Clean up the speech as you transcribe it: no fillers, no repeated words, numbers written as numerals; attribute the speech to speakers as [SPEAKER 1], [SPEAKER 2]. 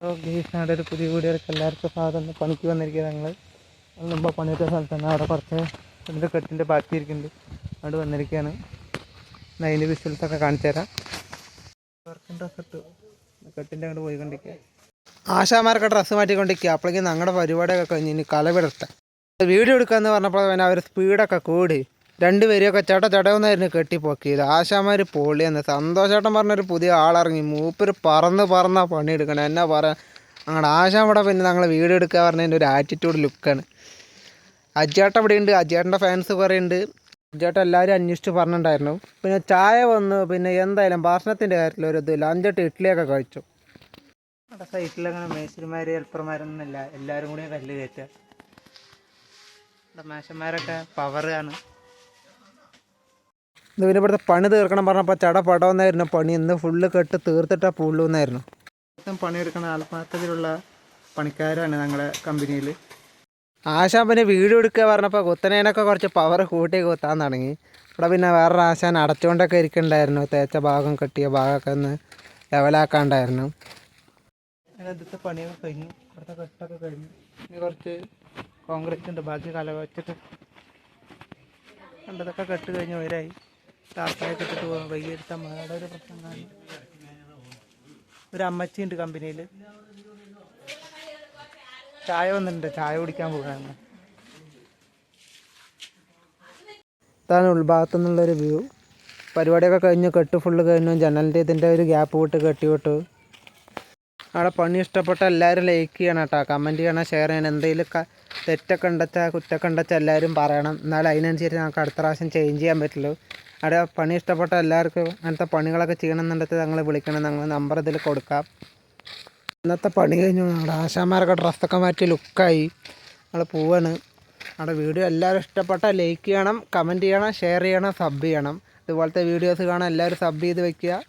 [SPEAKER 1] ഗീസിനാടെ ഒരു പുതിയ വീടുകൾക്ക് എല്ലാവർക്കും സാധനം പണിക്ക് വന്നിരിക്കുക. ഞങ്ങൾ മുമ്പ് പണിയെടുത്ത സ്ഥലത്ത് തന്നെ അവിടെ കുറച്ച് ഇതിൻ്റെ കെട്ടിൻ്റെ ബാക്കി ഇരിക്കുന്നുണ്ട്. അവിടെ വന്നിരിക്കുകയാണ്. അതിൻ്റെ വിഷ്വൽസൊക്കെ കാണിച്ചു തരാം. വർക്കിൻ്റെ ഡ്രസ്സ് ഇട്ടു കെട്ടിൻ്റെ അങ്ങോട്ട് പോയിക്കൊണ്ടിരിക്കുക. ആശാമാരൊക്കെ ഡ്രസ്സ് മാറ്റിക്കൊണ്ടിരിക്കുക. അപ്പോഴേക്കും ഞങ്ങളുടെ പരിപാടിയൊക്കെ കഴിഞ്ഞ് ഇനി കലവിടട്ടെ. വീഡിയോ എടുക്കാമെന്ന് പറഞ്ഞപ്പോൾ പിന്നെ അവർ സ്പീഡൊക്കെ കൂടി രണ്ടുപേരെയൊക്കെ ചടവെന്നായിരുന്നു കെട്ടിപ്പൊക്കിയത്. ആശാമാർ പൊളിയെന്ന്. സന്തോഷേട്ടൻ പറഞ്ഞൊരു പുതിയ ആളിറങ്ങി. മൂപ്പര് പറന്നാ പണിയെടുക്കണം. എന്നാ പറയാൻ ഞങ്ങളുടെ ആശാൻ ഇവിടെ പിന്നെ ഞങ്ങൾ വീഡിയോ എടുക്കുക പറഞ്ഞതിൻ്റെ ഒരു ആറ്റിറ്റ്യൂഡ് ലുക്കാണ്. അജ്ജേട്ടൻ ഇവിടെ ഉണ്ട്. അജ്ജേട്ടൻ്റെ ഫാൻസ് കുറേ ഉണ്ട്. അജ്ജേട്ടൻ എല്ലാവരും അന്വേഷിച്ച് പറഞ്ഞിട്ടുണ്ടായിരുന്നു. പിന്നെ ചായ വന്നു. പിന്നെ എന്തായാലും ഭക്ഷണത്തിൻ്റെ കാര്യത്തിൽ ഒരു ഇതില്ല. 5-8 ഇഡ്ഡലിയൊക്കെ കഴിച്ചു. അവിടെ സൈറ്റിലങ്ങനെ മേശരിമാർ ഹെൽപ്പർമാരൊന്നുമില്ല. എല്ലാവരും കൂടി കല്ല് കയറ്റുക. മേശന്മാരൊക്കെ പവറാണ്. ഇത് പിന്നെ ഇവിടുത്തെ പണി തീർക്കണം പറഞ്ഞപ്പോൾ ചടപടമെന്നായിരുന്നു പണി. ഇന്ന് ഫുള്ള് കെട്ട് തീർത്തിട്ടാ പുള്ളുന്നായിരുന്നു. പണിയെടുക്കുന്ന ആത്മാർത്ഥതയിലുള്ള പണിക്കാരാണ് ഞങ്ങളുടെ കമ്പനിയിൽ. ആശാൻ പിന്നെ വീഡിയോ എടുക്കുക പറഞ്ഞപ്പോൾ കുത്തനേനൊക്കെ കുറച്ച് പവർ കൂട്ടി കുത്താൻ തുടങ്ങി. ഇവിടെ പിന്നെ വേറൊരു ആശാൻ അടച്ചുകൊണ്ടൊക്കെ ഇരിക്കുന്നുണ്ടായിരുന്നു. തേച്ച ഭാഗം കെട്ടിയ ഭാഗമൊക്കെ ഒന്ന് ലെവലാക്കാണ്ടായിരുന്നു. ആദ്യത്തെ പണിയൊക്കെ കഴിഞ്ഞു. ഇവിടുത്തെ കെട്ടൊക്കെ കഴിഞ്ഞു. ഇനി കുറച്ച് കോൺക്രീറ്റ് ഉണ്ട്. ബാക്കി കല വെച്ചിട്ട് കണ്ടതൊക്കെ കെട്ട് കഴിഞ്ഞ് വരായി. ടാർപ്പായൊക്കെ ഇട്ടിട്ട് പോകും. വൈകിട്ട് മഴയുടെ ഒരു പ്രശ്നം കാണും. ഒരു അമ്മച്ചി ഉണ്ട് കമ്പനിയിൽ. ചായ വന്നിട്ടുണ്ട്. ചായ കുടിക്കാൻ പോകാനാണ്. ഇതാണ് ഉൾഭാഗത്തു നിന്നുള്ളൊരു വ്യൂ. പരിപാടിയൊക്കെ കഴിഞ്ഞു. കെട്ട് ഫുള്ള് കഴിഞ്ഞു. ജനലിൻ്റെ ഇതിൻ്റെ ഒരു ഗ്യാപ്പ് വിട്ട് കെട്ടി വിട്ടു. അവിടെ പണി ഇഷ്ടപ്പെട്ട എല്ലാവരും ലൈക്ക് ചെയ്യണം കേട്ടോ. കമൻറ്റ് ചെയ്യണം, ഷെയർ ചെയ്യണം. എന്തെങ്കിലും തെറ്റൊക്കെ ഉണ്ടെച്ചാൽ കുറ്റമൊക്കെ ഉണ്ടെച്ചാൽ എല്ലാവരും പറയണം. എന്നാലും അതിനനുസരിച്ച് നമുക്ക് അടുത്ത പ്രാവശ്യം ചേഞ്ച് ചെയ്യാൻ പറ്റുള്ളൂ. അവിടെ പണി ഇഷ്ടപ്പെട്ട എല്ലാവർക്കും അങ്ങനത്തെ പണികളൊക്കെ ചെയ്യണമെന്നുണ്ടെങ്കിൽ ഞങ്ങൾ വിളിക്കണം. ഞങ്ങൾ നമ്പർ ഇതിൽ കൊടുക്കാം. ഇന്നത്തെ പണി കഴിഞ്ഞു. ഞങ്ങളുടെ ആശാന്മാരൊക്കെ ഡ്രസ്സൊക്കെ മാറ്റി ലുക്കായി. ഞങ്ങൾ പോവാണ്. നമ്മുടെ വീഡിയോ എല്ലാവരും ഇഷ്ടപ്പെട്ടാൽ ലൈക്ക് ചെയ്യണം, കമൻറ്റ് ചെയ്യണം, ഷെയർ ചെയ്യണം, സബ് ചെയ്യണം. ഇതുപോലത്തെ വീഡിയോസ് കാണാൻ എല്ലാവരും സബ് ചെയ്ത് വയ്ക്കുക.